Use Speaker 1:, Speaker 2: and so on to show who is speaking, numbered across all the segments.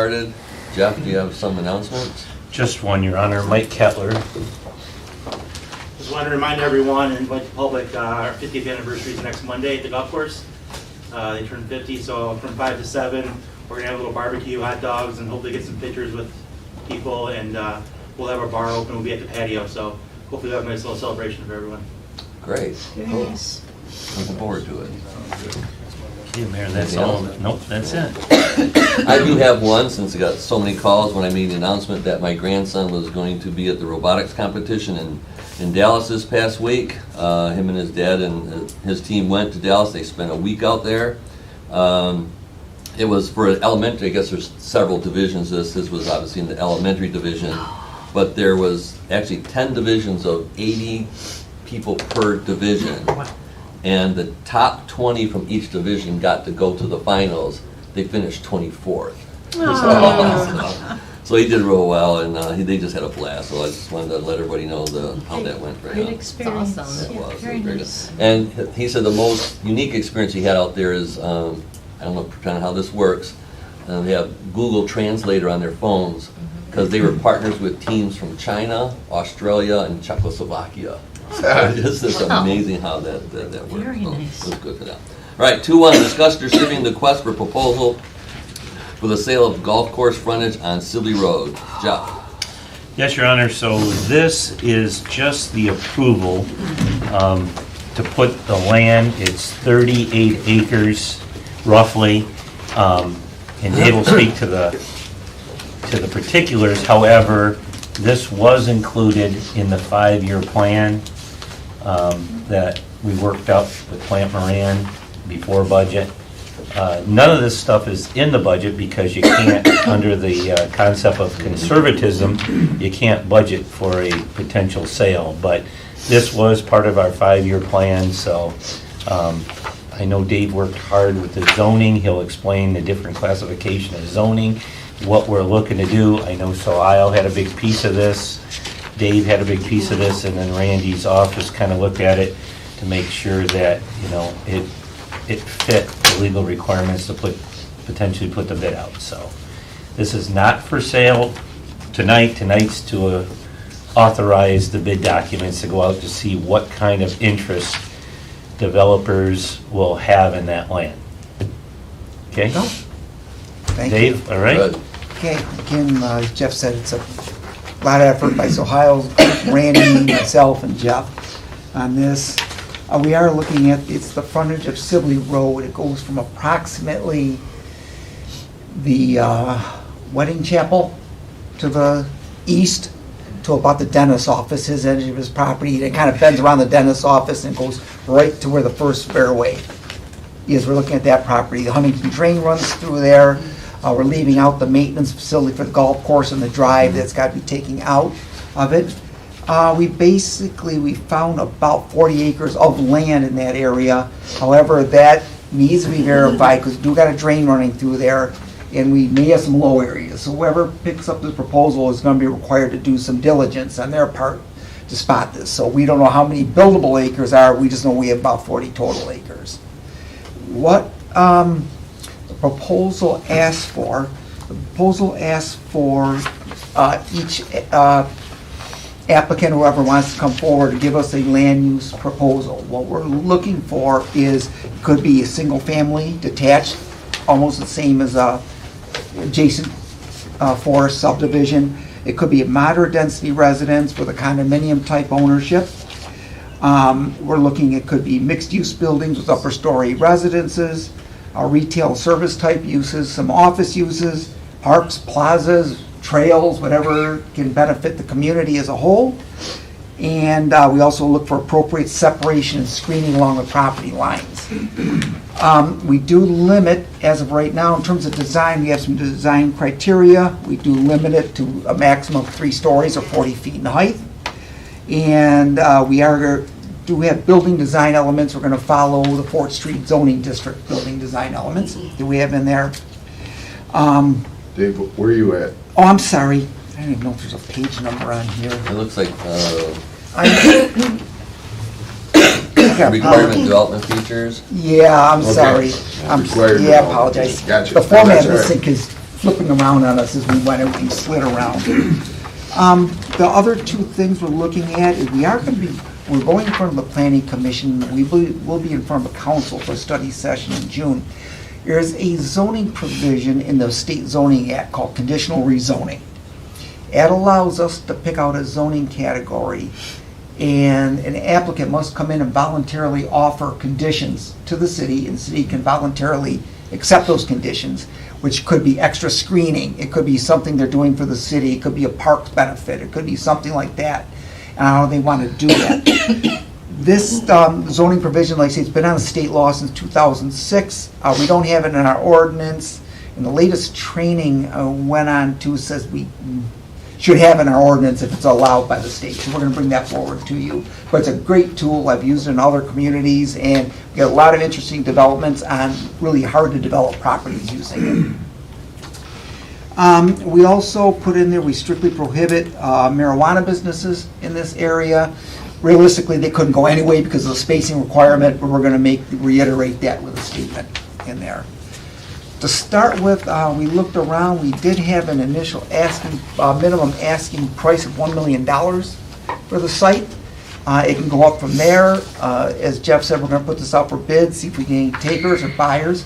Speaker 1: started. Jeff, do you have some announcements?
Speaker 2: Just one, Your Honor. Mike Kettler.
Speaker 3: Just want to remind everyone and invite the public, our 50th anniversary is next Monday at the golf course. They turn 50, so from 5 to 7, we're going to have a little barbecue, hot dogs, and hopefully get some pictures with people, and we'll have our bar open. We'll be at the patio, so hopefully we'll have a nice little celebration for everyone.
Speaker 1: Great.
Speaker 4: Very
Speaker 1: Cool.
Speaker 4: nice.
Speaker 1: Looking forward to it.
Speaker 2: Okay, Mayor, that's all. Nope, that's it.
Speaker 1: I do have one, since I got so many calls when I made the announcement that my grandson was going to be at the robotics competition in Dallas this past week. Him and his dad and his team went to Dallas. They spent a week out there. It was for elementary. I guess there's several divisions. This was obviously in the elementary division, but there was actually 10 divisions of 80 people per division. And the top 20 from each division got to go to the finals. They finished 24th. So he did real well, and they just had a blast. So I just wanted to let everybody know how that went for him.
Speaker 4: Good experience.
Speaker 5: awesome.
Speaker 1: It was
Speaker 4: Very
Speaker 1: very
Speaker 4: nice.
Speaker 1: good. And he said the most unique experience he had out there is, I don't know kind of how this works, they have Google Translator on their phones, because they were partners with teams from China, Australia, and Czechoslovakia. So it's just amazing how that works.
Speaker 4: Very
Speaker 1: So
Speaker 4: nice.
Speaker 1: It was good for them. All right, 2-1, discuss receiving the request for proposal for the sale of golf course frontage on Sibley Road. Jeff?
Speaker 2: Yes, Your Honor, so this is just the approval to put the land, it's 38 acres roughly, and Dave will speak to the particulars. However, this was included in the 5-year plan that we worked up with Plant Moran before budget. None of this stuff is in the budget because you can't, under the concept of conservatism, you can't budget for a potential sale. But this was part of our 5-year plan, so I know Dave worked hard with the zoning. He'll explain the different classification of zoning, what we're looking to do. I know Soil had a big piece of this, Dave had a big piece of this, and then Randy's office kind of looked at it to make sure that, you know, it fit the legal requirements to potentially put the bid out. So this is not for sale tonight. Tonight's to authorize the bid documents to go out to see what kind of interest developers will have in that land. Okay?
Speaker 6: Thank you.
Speaker 2: Dave, all right?
Speaker 1: Good.
Speaker 6: Okay, again, as Jeff said, it's a lot of effort by Sohail, Randy, myself, and Jeff on this. We are looking at, it's the frontage of Sibley Road. It goes from approximately the wedding chapel to the east to about the dentist's office, his edge of his property. It kind of bends around the dentist's office and goes right to where the first fairway is. We're looking at that property. The Huntington Drain runs through there. We're leaving out the maintenance facility for the golf course and the drive that's got to be taken out of it. We found about 40 acres of land in that area. However, that needs to be verified because we do got a drain running through there, and we may have some low areas. So whoever picks up this proposal is going to be required to do some diligence on their part to spot this. So we don't know how many buildable acres are. We just know we have about 40 total acres. What the proposal asks for, each applicant, whoever wants to come forward, to give us a land use proposal. What we're looking for is, could be a single family detached, almost the same as a adjacent forest subdivision. It could be a moderate density residence with a condominium type ownership. We're looking, it could be mixed use buildings with upper story residences, retail service type uses, some office uses, parks, plazas, trails, whatever can benefit the community as a whole. And we also look for appropriate separation and screening along the property lines. We do limit, as of right now, in terms of design, we have some design criteria. We do limit it to a maximum of 3 stories or 40 feet in height. And we do have building design elements. We're going to follow the Fort Street zoning district building design elements that we have in there.
Speaker 7: Dave, where are you at?
Speaker 6: Oh, I'm sorry. I don't even know if there's a page number on here.
Speaker 1: It looks like
Speaker 6: Yeah,
Speaker 1: requirement development features.
Speaker 6: Yeah, I'm
Speaker 7: Okay.
Speaker 6: sorry.
Speaker 7: Required
Speaker 6: Yeah, I
Speaker 7: development.
Speaker 6: apologize.
Speaker 7: Gotcha.
Speaker 6: The format
Speaker 7: That's
Speaker 6: of
Speaker 7: all
Speaker 6: this
Speaker 7: right.
Speaker 6: thing is flipping around on us as we went, everything slid around. The other two things we're looking at is we're going in front of the planning commission, we'll be in front of the council for a study session in June. There's a zoning provision in the state zoning act called conditional rezoning. It allows us to pick out a zoning category, and an applicant must come in and voluntarily offer conditions to the city, and the city can voluntarily accept those conditions, which could be extra screening, it could be something they're doing for the city, it could be a parks benefit, it could be something like that, and how they want to do that. This zoning provision, like I say, it's been on a state law since 2006. We don't have it in our ordinance, and the latest training went on to says we should have in our ordinance if it's allowed by the state. So we're going to bring that forward to you. But it's a great tool. I've used it in other communities, and we got a lot of interesting developments on really hard to develop properties using it. We also put in there, we strictly prohibit marijuana businesses in this area. Realistically, they couldn't go anyway because of the spacing requirement, but we're going to reiterate that with a statement in there. To start with, we looked around, we did have an initial minimum asking price of $1 million for the site. It can go up from there. As Jeff said, we're going to put this out for bid, see if we can get takers or buyers.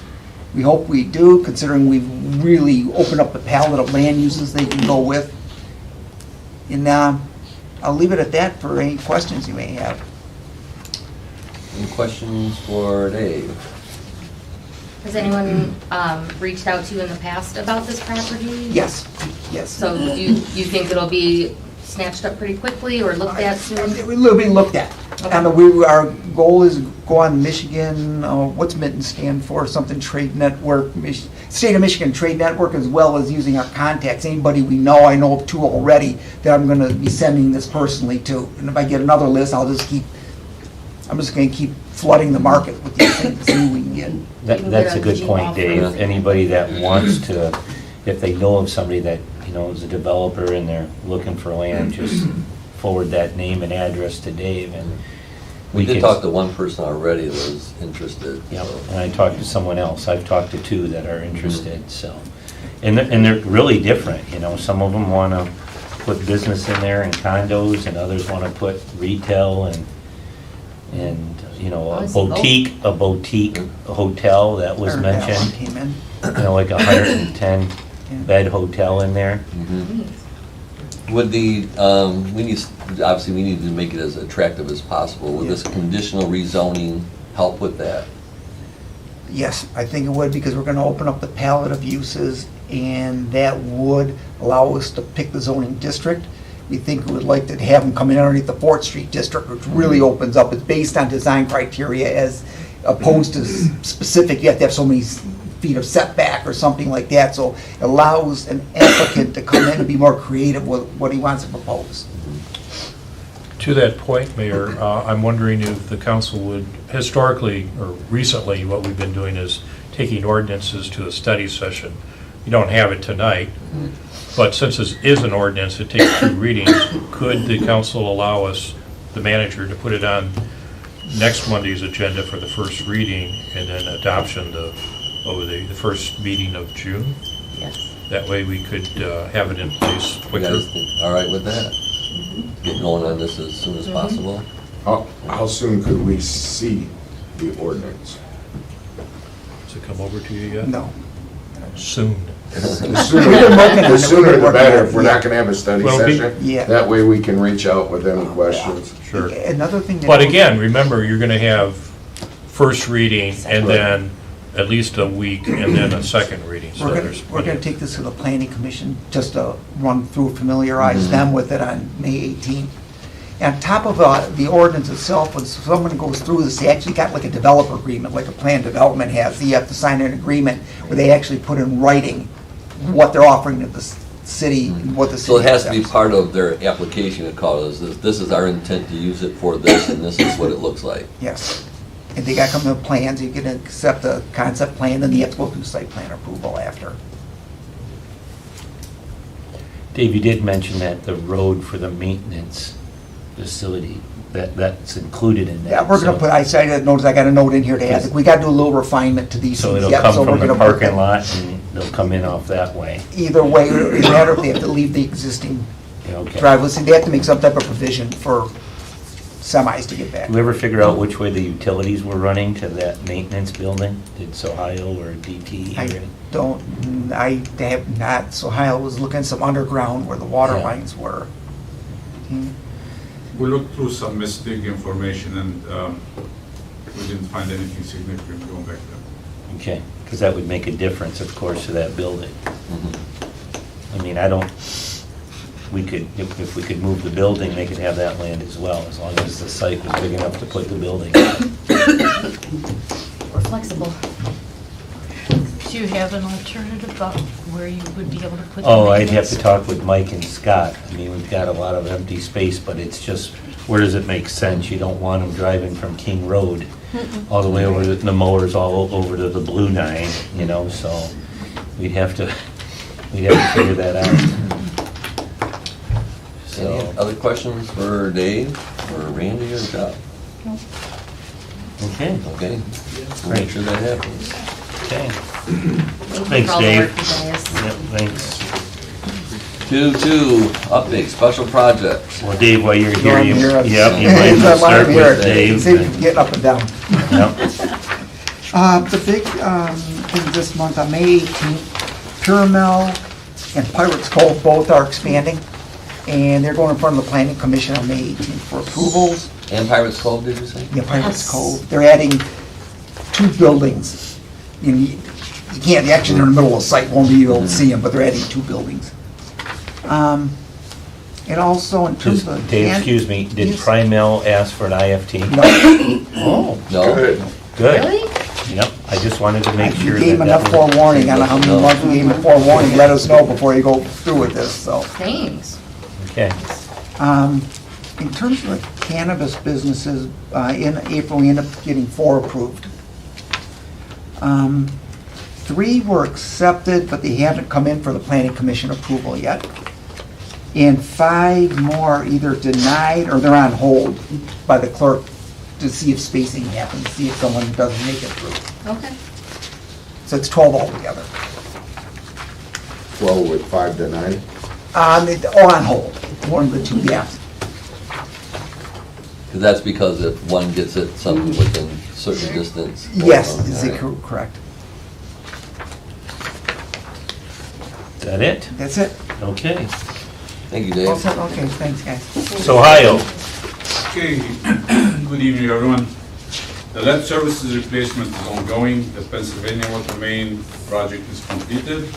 Speaker 6: We hope we do, considering we've really opened up the palette of land uses they can go with. And I'll leave it at that for any questions you may have.
Speaker 1: Any questions for Dave?
Speaker 4: Has anyone reached out to you in the past about this property?
Speaker 6: Yes, yes.
Speaker 4: So do you think it'll be snatched up pretty quickly or looked at soon?
Speaker 6: It'll be looked at. And our goal is to go on Michigan, what's Mitten stand for? Something Trade Network, State of Michigan Trade Network, as well as using our contacts. Anybody we know, I know of two already, that I'm going to be sending this personally to. And if I get another list, I'm just going to keep flooding the market with these things, see who we can get.
Speaker 2: That's a good point, Dave. Anybody that wants to, if they know of somebody that, is a developer and they're looking for land, just forward that name and address to Dave, and
Speaker 1: We did
Speaker 2: can-
Speaker 1: talk to one person already that was interested.
Speaker 2: Yeah,
Speaker 1: so.
Speaker 2: and I talked to someone else. I've talked to two that are interested, so. And they're really different, Some of them want to put business in there and condos, and others want to put retail and
Speaker 4: I
Speaker 2: a
Speaker 4: see both.
Speaker 2: boutique hotel that was
Speaker 6: Or that one
Speaker 2: mentioned,
Speaker 6: came in.
Speaker 2: like a 110 bed hotel in there.
Speaker 1: Would obviously we need to make it as attractive as possible. Would this conditional rezoning help with that?
Speaker 6: Yes, I think it would, because we're going to open up the palette of uses, and that would allow us to pick the zoning district. We think we would like to have them come in underneath the 4th Street district, which really opens up. It's based on design criteria as opposed to specific, you have to have so many feet of setback or something like that. So it allows an applicant to come in and be more creative with what he wants to propose.
Speaker 5: To that point, Mayor, I'm wondering if the council would, historically or recently, what we've been doing is taking ordinances to a study session. You don't have it tonight, but since this is an ordinance, it takes 2 readings. Could the council allow us, the manager, to put it on next Monday's agenda for the first reading and then adoption over the first meeting of June?
Speaker 4: Yes.
Speaker 5: That way we could have it in place
Speaker 1: You
Speaker 5: quicker.
Speaker 1: guys think, all right with that? Get going on this as soon as possible?
Speaker 7: How soon could we see the ordinance?
Speaker 5: Does it come over to you yet?
Speaker 6: No.
Speaker 5: Soon.
Speaker 7: The
Speaker 6: We've
Speaker 7: sooner
Speaker 6: been working on it.
Speaker 7: the sooner
Speaker 6: We've been
Speaker 7: the
Speaker 6: working
Speaker 7: better,
Speaker 6: on it,
Speaker 7: if we're
Speaker 6: yeah.
Speaker 7: not gonna have a study
Speaker 5: Well,
Speaker 7: session.
Speaker 6: Yeah.
Speaker 7: That way we can reach out with any questions.
Speaker 5: Sure.
Speaker 6: Another thing that.
Speaker 5: But again, remember, you're going to have first reading and then at least a week and then a second reading. So there's
Speaker 6: We're
Speaker 5: plenty
Speaker 6: going
Speaker 5: of-
Speaker 6: to take this to the planning commission, just to run through, familiarize them with it on May 18th. On top of the ordinance itself, when someone goes through this, they actually got like a developer agreement, like a plan development has. You have to sign an agreement where they actually put in writing what they're offering to the city, and what the city
Speaker 1: So it has to be
Speaker 6: accepts.
Speaker 1: part of their application, it calls this is our intent to use it for this, and this is what it looks like.
Speaker 6: Yes. And they got to come to plans, you can accept the concept plan, then you have to go through site plan approval after.
Speaker 2: Dave, you did mention that the road for the maintenance facility, that's included in that.
Speaker 6: Yeah, we're gonna
Speaker 2: so-
Speaker 6: put, I got a note in here to add, we gotta do a little refinement to these
Speaker 2: So
Speaker 6: things
Speaker 2: it'll
Speaker 6: yet,
Speaker 2: come
Speaker 6: so we're
Speaker 2: from the
Speaker 6: gonna put
Speaker 2: parking
Speaker 6: that-
Speaker 2: lot and they'll come in off that way.
Speaker 6: Either way, it doesn't matter if they have to leave the existing
Speaker 2: Yeah, okay.
Speaker 6: driveway, so they have to make some type of provision for semis to get back.
Speaker 2: Did we ever figure out which way the utilities were running to that maintenance building? Did Sohio or DT?
Speaker 6: I have not, so Ohio was looking at some underground where the water
Speaker 2: Yeah.
Speaker 6: lines were.
Speaker 8: We looked through some mistake information and we didn't find anything significant going back there.
Speaker 2: Okay, because that would make a difference, of course, to that building. I mean, we could, if we could move the building, they could have that land as well, as long as the site was big enough to put the building.
Speaker 4: We're flexible.
Speaker 9: Do you have an alternative about where you would be able to put the
Speaker 2: Oh, I'd have to
Speaker 9: maintenance?
Speaker 2: talk with Mike and Scott. I mean, we've got a lot of empty space, but it's just, where does it make sense? You don't want them driving from King Road all the way over to the mowers, all over to the Blue Nine, you know, so we'd have to figure that out.
Speaker 1: Any
Speaker 2: So,
Speaker 1: other questions for Dave, or Randy, or Jeff?
Speaker 2: okay,
Speaker 1: Okay, we'll make sure that happens.
Speaker 2: okay.
Speaker 4: Thank you
Speaker 2: Thanks,
Speaker 4: for all the
Speaker 2: Dave.
Speaker 4: work, you guys.
Speaker 2: Yep, thanks.
Speaker 1: 2.2, update, special projects.
Speaker 2: Well, Dave, while you're
Speaker 6: Go
Speaker 2: here,
Speaker 6: on
Speaker 2: you,
Speaker 6: here.
Speaker 2: yep, you might as well
Speaker 6: Let
Speaker 2: start
Speaker 6: him hear
Speaker 2: with
Speaker 6: it.
Speaker 2: Dave.
Speaker 6: See if you can get up and down.
Speaker 2: Yep.
Speaker 6: The big thing this month, on May 18th, Pyramel and Pirates Cove both are expanding, and they're going in front of the planning commission on May 18th for approvals.
Speaker 1: And Pirates Cove, did you say?
Speaker 6: Yeah, Pirates
Speaker 4: Yes.
Speaker 6: Cove. They're adding 2 buildings. You can't, actually, they're in the middle of the site, won't be able to see them, but they're adding 2 buildings. And also in terms
Speaker 2: Just,
Speaker 6: of.
Speaker 2: Dave, excuse me, did
Speaker 6: Yes.
Speaker 2: Primel ask for an IFT?
Speaker 6: No,
Speaker 2: Oh,
Speaker 1: No?
Speaker 7: Good.
Speaker 2: good.
Speaker 4: Really?
Speaker 2: Yep, I just wanted to make sure
Speaker 6: you
Speaker 2: that
Speaker 6: gave him
Speaker 2: that
Speaker 6: enough
Speaker 2: was...
Speaker 6: forewarning, I don't know how many months you gave him forewarning, let us know before you go through with this, so.
Speaker 4: Thanks.
Speaker 2: Okay,
Speaker 6: In terms of the cannabis businesses, in April, we ended up getting 4 approved. 3 were accepted, but they haven't come in for the planning commission approval yet. And 5 more are either denied or they're on hold by the clerk to see if spacing happens, see if someone doesn't make it through.
Speaker 4: Okay.
Speaker 6: So it's 12 altogether.
Speaker 7: 12 with 5 to 9.
Speaker 6: On hold, one of the 2 gaps.
Speaker 1: Because that's because if one gets it some within certain distance.
Speaker 6: Yes, is
Speaker 1: Okay.
Speaker 6: it correct?
Speaker 2: is that it?
Speaker 6: That's it.
Speaker 2: Okay.
Speaker 1: Thank you, Dave.
Speaker 6: Okay, thanks, guys.
Speaker 2: So, Ohio,
Speaker 8: Okay, good evening, everyone. The lead services replacement is ongoing. The Pennsylvania water main project is completed.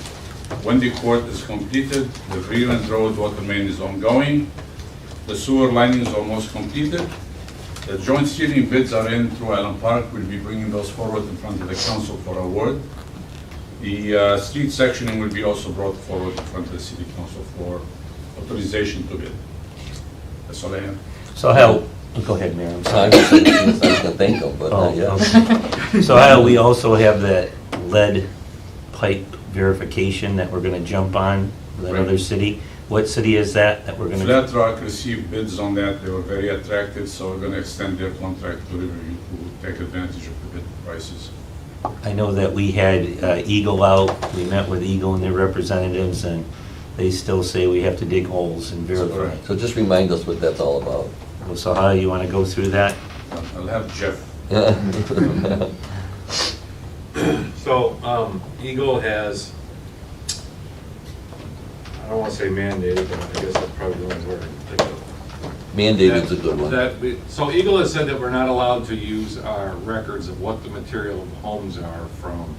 Speaker 8: Wendy Court is completed. The Breland Road water main is ongoing. The sewer lining is almost completed. The joint steering bids are in through Island Park. We'll be bringing those forward in front of the council for award. The street sectioning will be also brought forward in front of the city council for authorization to bid. That's all I have.
Speaker 2: so how, go ahead, Mayor, I'm
Speaker 1: I
Speaker 2: sorry.
Speaker 1: was gonna thank them, but
Speaker 2: Oh,
Speaker 1: not yet.
Speaker 2: okay. So how, we also have that lead pipe verification that we're gonna jump on with another
Speaker 8: Right.
Speaker 2: city. What city is that we're gonna?
Speaker 8: Flat Rock received bids on that. They were very attractive, so we're going to extend their contract to Riverview to take advantage of the bid prices.
Speaker 2: I know that we had Eagle out, we met with Eagle and their representatives, and they still say we have to dig holes and verify.
Speaker 8: correct.
Speaker 1: So just remind us what that's all about.
Speaker 2: So how, you wanna go through that?
Speaker 8: I'll have Jeff.
Speaker 10: So, Eagle has, I don't want to say mandated, but I guess that's probably the only word I can think of.
Speaker 1: Mandated's a good one.
Speaker 10: So Eagle has said that we're not allowed to use our records of what the material of the homes are from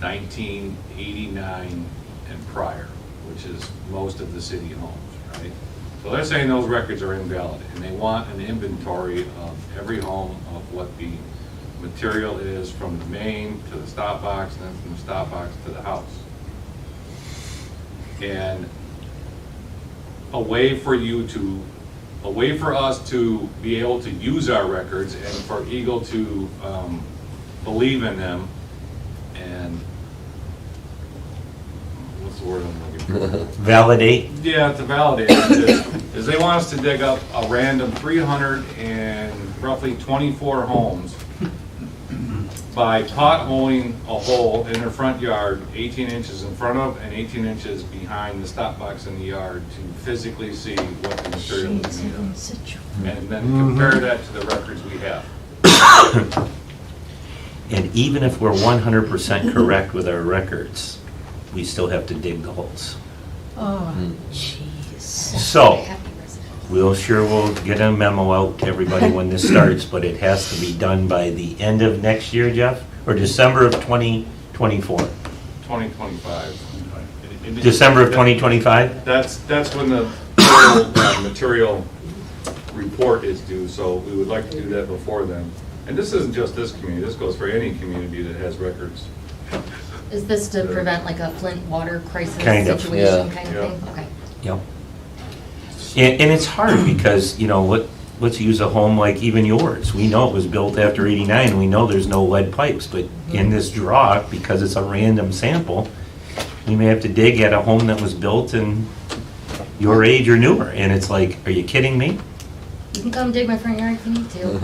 Speaker 10: 1989 and prior, which is most of the city homes, right? So they're saying those records are invalid, and they want an inventory of every home of what the material is from the main to the stop box, and then from the stop box to the house. And a way for us to be able to use our records and for Eagle to believe in them and, what's the word I'm looking for?
Speaker 2: Validate?
Speaker 10: Yeah, to validate it, is they want us to dig up a random 300 and roughly 24 homes, by potholing a hole in their front yard 18 inches in front of and 18 inches behind the stop box in the yard to physically see what the material is made of. And then compare that to the records we have.
Speaker 2: And even if we're 100% correct with our records, we still have to dig the holes.
Speaker 9: Oh,
Speaker 1: Hmm.
Speaker 9: jeez.
Speaker 2: So, we'll get a memo out to everybody when this starts, but it has to be done by the end of next year, Jeff? Or December of 2024?
Speaker 10: 2025.
Speaker 2: December of 2025?
Speaker 10: That's when the total material report is due, so we would like to do that before then. And this isn't just this community, this goes for any community that has records.
Speaker 4: Is this to prevent like a Flint water crisis
Speaker 2: Kind of,
Speaker 4: situation
Speaker 1: yeah.
Speaker 4: kind of thing? Okay.
Speaker 2: Yep. And it's hard because, let's use a home like even yours. We know it was built after '89, we know there's no lead pipes, but in this draw, because it's a random sample, we may have to dig at a home that was built in your age or newer, and it's like, are you kidding me?
Speaker 4: You can come dig my front yard if you need to.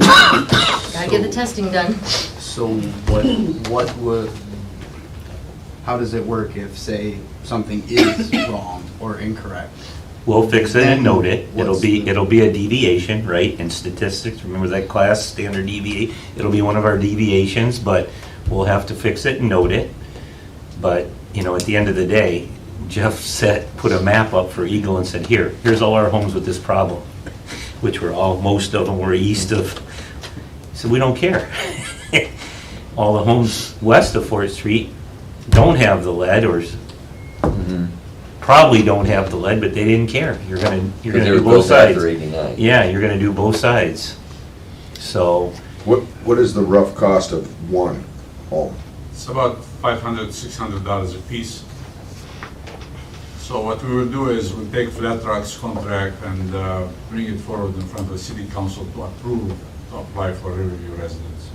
Speaker 4: Gotta get the testing done.
Speaker 11: So what would, how does it work if, say, something is wrong or incorrect?
Speaker 2: We'll fix it and note it.
Speaker 11: What's
Speaker 2: It'll be a deviation, right, in statistics, remember that class, standard deviate? It'll be one of our deviations, but we'll have to fix it and note it. But, at the end of the day, Jeff put a map up for Eagle and said, here's all our homes with this problem, which most of them were east of, so we don't care. All the homes west of 4th Street don't have the lead, or probably don't have the lead, but they didn't care. You're gonna
Speaker 1: Because they
Speaker 2: do
Speaker 1: were
Speaker 2: both
Speaker 1: built
Speaker 2: sides.
Speaker 1: after '89.
Speaker 2: Yeah, you're gonna do both sides. So,
Speaker 7: What is the rough cost of one home?
Speaker 8: It's about $500, $600 a piece. So what we will do is we'll take Flat Rock's contract and bring it forward in front of the city council to approve, to apply for Riverview residents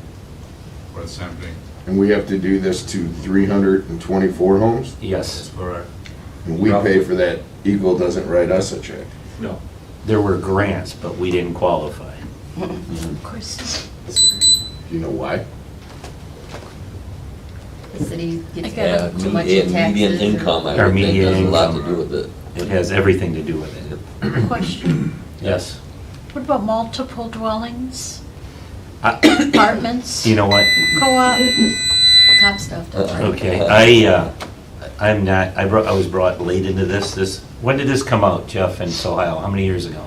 Speaker 8: for sampling.
Speaker 7: And we have to do this to 324 homes?
Speaker 2: yes,
Speaker 8: That's correct.
Speaker 7: And we pay for that, Eagle doesn't write us a check.
Speaker 10: No.
Speaker 2: there were grants, but we didn't qualify.
Speaker 9: Of course.
Speaker 7: Do you know why?
Speaker 4: The city
Speaker 9: I
Speaker 4: gets
Speaker 9: got
Speaker 4: too much in taxes.
Speaker 1: Median income, I
Speaker 2: Our
Speaker 1: would think,
Speaker 2: median
Speaker 1: has a lot to
Speaker 2: income.
Speaker 1: do with it.
Speaker 2: It has everything to do with it.
Speaker 9: Question.
Speaker 2: Yes.
Speaker 9: What about multiple dwellings,
Speaker 2: I-
Speaker 9: apartments,
Speaker 2: You know what?
Speaker 9: co-op?
Speaker 4: Cop stuff. don't worry.
Speaker 2: Okay, I'm not, I was brought late into this. When did this come out, Jeff and Sohail? How many years ago?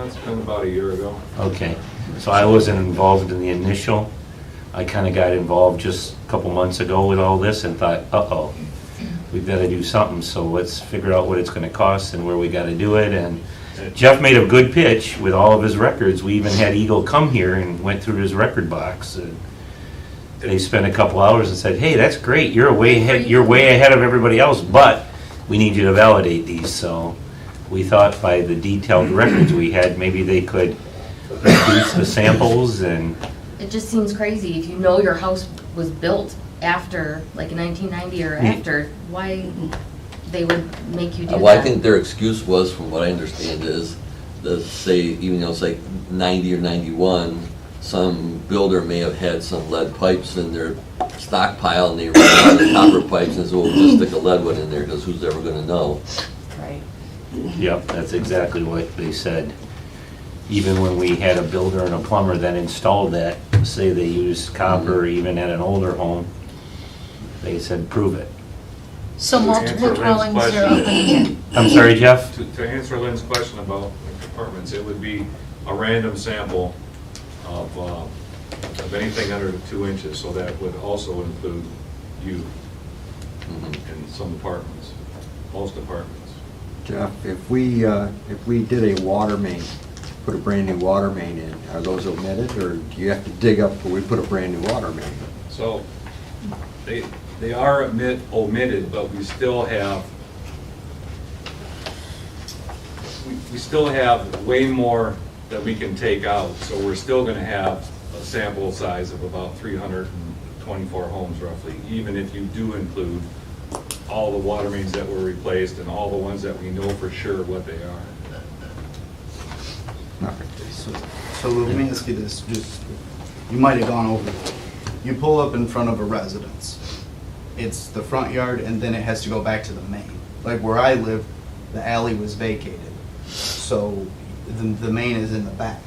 Speaker 10: It's been about a year ago.
Speaker 2: Okay, so I wasn't involved in the initial. I kind of got involved just a couple months ago with all this and thought, uh-oh, we've got to do something, so let's figure out what it's going to cost and where we got to do it. And Jeff made a good pitch with all of his records. We even had Eagle come here and went through his record box. And they spent a couple hours and said, hey, that's great, you're way ahead of everybody else, but we need you to validate these. So we thought by the detailed records we had, maybe they could reduce the samples and,
Speaker 4: It just seems crazy. If you know your house was built after, like in 1990 or after, why they would make you do that?
Speaker 1: Well, I think their excuse was, from what I understand, is that say, even though it's like 90 or 91, some builder may have had some lead pipes in their stockpile and they ran out of the copper pipes and so we'll just stick a lead one in there because who's ever going to know?
Speaker 4: Right.
Speaker 2: yep, that's exactly what they said. Even when we had a builder and a plumber that installed that, say they used copper even at an older home, they said, prove it.
Speaker 9: So
Speaker 10: To
Speaker 9: multiple
Speaker 10: answer Lynn's
Speaker 9: dwellings are
Speaker 10: question.
Speaker 9: up in here.
Speaker 2: I'm sorry, Jeff?
Speaker 10: To answer Lynn's question about apartments, it would be a random sample of anything under 2 inches, so that would also include you in some apartments, most apartments.
Speaker 11: Jeff, if we did a water main, put a brand new water main in, are those omitted, or do you have to dig up where we put a brand new water main?
Speaker 10: So they are omitted, but we still have we still have way more that we can take out. So we're still going to have a sample size of about 324 homes roughly, even if you do include all the water mains that were replaced and all the ones that we know for sure what they are.
Speaker 11: So let me ask you this, just, you might have gone over
Speaker 12: you pull up in front of a residence. It's the front yard and then it has to go back to the main. Like where I live, the alley was vacated. So the main is in the back.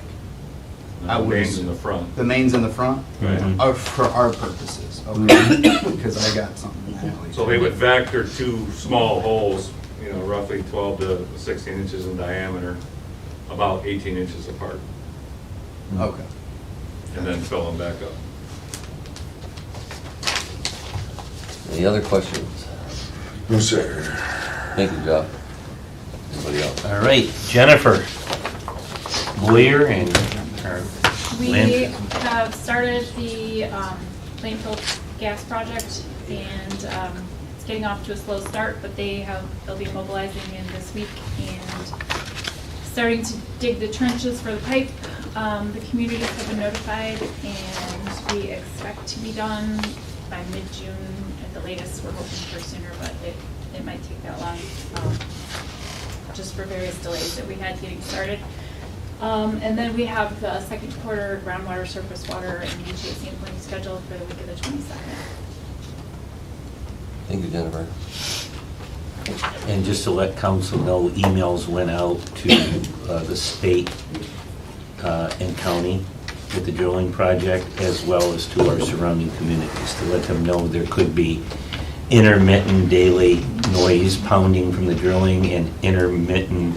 Speaker 10: The main's in the front.
Speaker 12: The main's in the front?
Speaker 2: Right.
Speaker 12: For our purposes, okay. Because I got something in the alley.
Speaker 10: So they would vector two small holes, you know, roughly 12 to 16 inches in diameter, about 18 inches apart,
Speaker 12: Okay.
Speaker 10: and then fill them back up.
Speaker 1: Any other questions?
Speaker 7: No, sir.
Speaker 1: Thank you, Jeff. Anybody else?
Speaker 2: All right, Jennifer Boyer and our
Speaker 13: We
Speaker 2: land.
Speaker 13: have started the landfill gas project, and it's getting off to a slow start, but they'll be mobilizing in this week and starting to dig the trenches for the pipe. The communities have been notified, and we expect to be done by mid-June at the latest. We're hoping for sooner, but it might take that long, just for various delays that we had getting started. And then we have the second quarter groundwater, surface water, and leachate sampling scheduled for the week of the 22nd.
Speaker 1: Thank you, Jennifer.
Speaker 2: And just to let council know, emails went out to the state and county with the drilling project, as well as to our surrounding communities, to let them know there could be intermittent daily noise pounding from the drilling and intermittent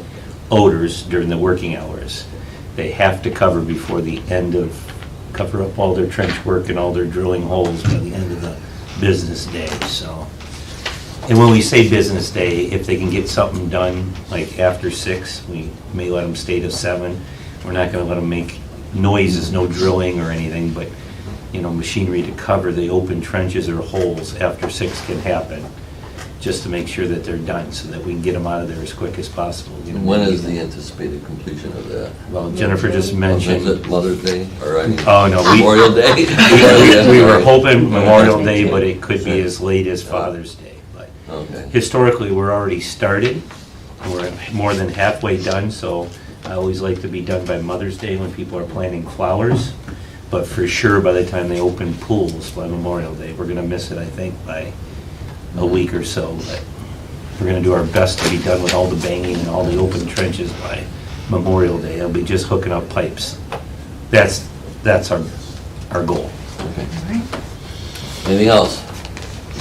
Speaker 2: odors during the working hours. They have to cover cover up all their trench work and all their drilling holes by the end of the business day, so. And when we say business day, if they can get something done, like after 6, we may let them stay to 7. We're not gonna let them make noises, no drilling or anything, but, you know, machinery to cover the open trenches or holes after 6 can happen, just to make sure that they're done, so that we can get them out of there as quick as possible. You know,
Speaker 1: When is the anticipated completion of that?
Speaker 2: Well, Jennifer just mentioned.
Speaker 1: Is it Mother's Day, or I mean,
Speaker 2: Oh, no,
Speaker 1: Memorial Day?
Speaker 2: we were hoping Memorial Day, but it could be as late as Father's Day. But
Speaker 1: Okay.
Speaker 2: historically, we're already started. We're more than halfway done, so I always like to be done by Mother's Day when people are planting flowers. But for sure, by the time they open pools by Memorial Day, we're gonna miss it, I think, by a week or so. But we're gonna do our best to be done with all the banging and all the open trenches by Memorial Day. It'll be just hooking up pipes. That's our goal.
Speaker 1: Okay. Anything else?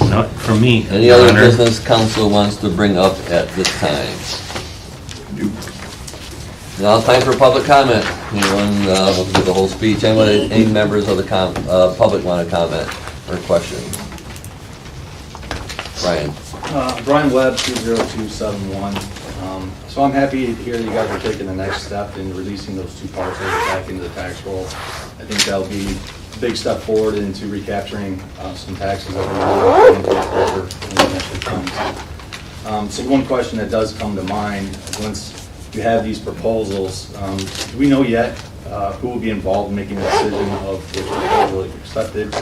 Speaker 2: Not from me.
Speaker 1: Any
Speaker 2: Your
Speaker 1: other
Speaker 2: Honor.
Speaker 1: business council wants to bring up at this time? Now it's time for public comment. Anyone, we'll do the whole speech. Any members of the public want to comment or question? Brian?
Speaker 14: Brian Webb, 20271. So I'm happy to hear that you guys are taking the next step in releasing those 2 parcels back into the tax roll. I think that'll be a big step forward into recapturing some taxes that were into the treasurer in the initial funds. So one question that does come to mind, once you have these proposals, do we know yet who will be involved in making the decision of which proposal is accepted?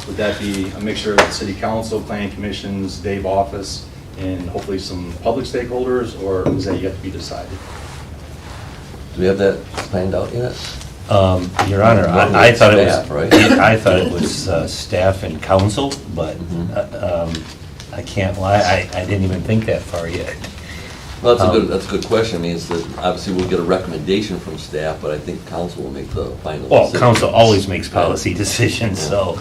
Speaker 14: Would that be a mixture of the city council, planning commissions, Dave office, and hopefully some public stakeholders, or is that yet to be decided?
Speaker 1: Do we have that planned out yet?
Speaker 2: Your Honor, I thought it was,
Speaker 1: Staff, right?
Speaker 2: I thought it was staff and council, but I can't lie, I didn't even think that far yet.
Speaker 1: Well, that's a good question. I mean, it's that obviously we'll get a recommendation from staff, but I think council will make the final decision.
Speaker 2: Well, council always makes policy decisions, so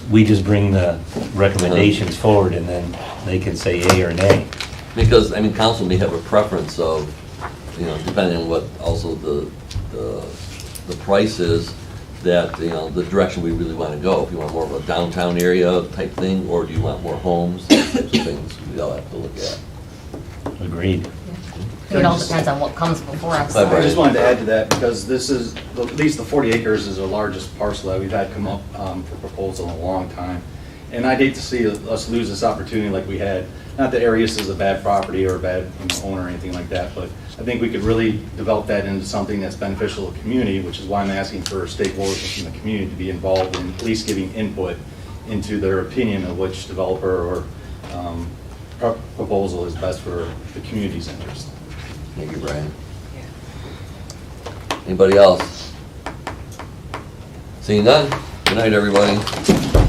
Speaker 2: we just bring the recommendations forward and then they can say yea or nay.
Speaker 1: Because, I mean, council may have a preference of, you know, depending on what also the price is, that, you know, the direction we really want to go. If you want more of a downtown area type thing, or do you want more homes, those types of things we all have to look at.
Speaker 2: Agreed.
Speaker 4: It all depends on what comes before us.
Speaker 14: I just wanted to add to that, because this is, at least the 40 acres is the largest parcel that we've had come up for proposal in a long time. And I'd hate to see us lose this opportunity like we had. Not that Arias is a bad property or a bad owner or anything like that, but I think we could really develop that into something that's beneficial to the community, which is why I'm asking for stakeholders in the community to be involved in at least giving input into their opinion of which developer or proposal is best for the community's interest.
Speaker 1: Thank you, Brian. Anybody else? Seeing none? Good night, everybody.